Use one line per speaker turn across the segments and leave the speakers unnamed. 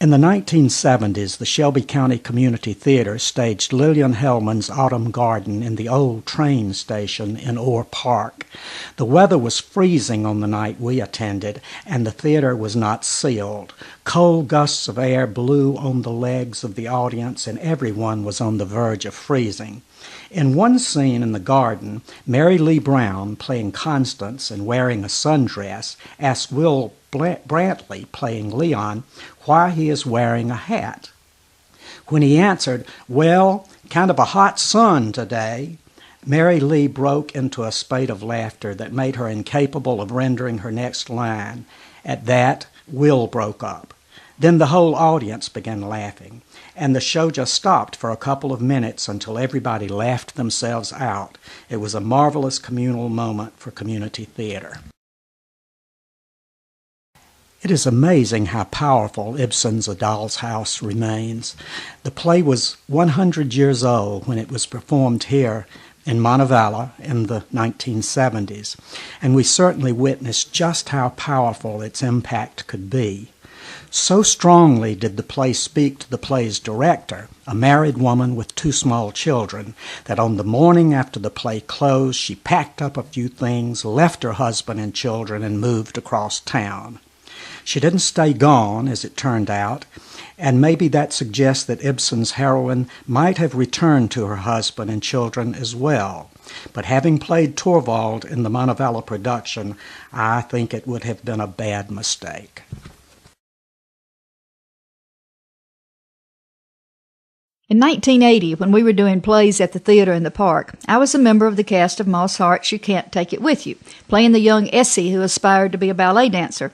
In the 1970s, the Shelby County Community Theater staged Lillian Hellman's Autumn Garden in the old train station in Orr Park. The weather was freezing on the night we attended, and the theater was not sealed. Cold gusts of air blew on the legs of the audience, and everyone was on the verge of freezing. In one scene in the garden, Mary Lee Brown, playing Constance and wearing a sundress, asked Will Brantley, playing Leon, why he is wearing a hat. When he answered, "Well, kind of a hot sun today," Mary Lee broke into a spate of laughter that made her incapable of rendering her next line. At that, Will broke up. Then the whole audience began laughing, and the show just stopped for a couple of minutes until everybody laughed themselves out. It was a marvelous communal moment for community theater. It is amazing how powerful Ibsen's A Doll's House remains. The play was 100 years old when it was performed here in Montevallo in the 1970s, and we certainly witnessed just how powerful its impact could be. So strongly did the play speak to the play's director, a married woman with 2 small children, that on the morning after the play closed, she packed up a few things, left her husband and children, and moved across town. She didn't stay gone, as it turned out, and maybe that suggests that Ibsen's heroine might have returned to her husband and children as well. But having played Torvald in the Montevallo production, I think it would have been a bad mistake.
In 1980, when we were doing plays at the theater in the park, I was a member of the cast of Moss Hart's You Can't Take It With You, playing the young Essie who aspired to be a ballet dancer.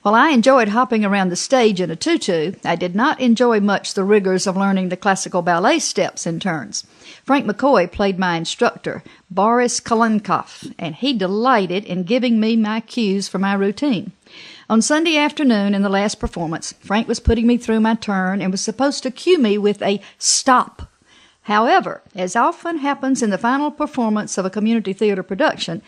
While I enjoyed hopping around the stage in a tutu, I did not enjoy much the rigors of learning the classical ballet steps and turns. Frank McCoy played my instructor, Boris Kalenkov, and he delighted in giving me my cues for my routine. On Sunday afternoon in the last performance, Frank was putting me through my turn and was supposed to cue me with a stop. However, as often happens in the final performance of a community theater production,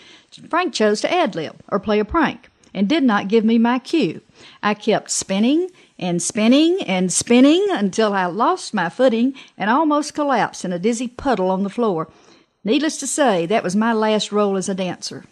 Frank chose to ad-lib or play a prank and did not give me my cue. I kept spinning and spinning and spinning until I lost my footing and almost collapsed in a dizzy puddle on the floor. Needless to say, that was my last role as a dancer.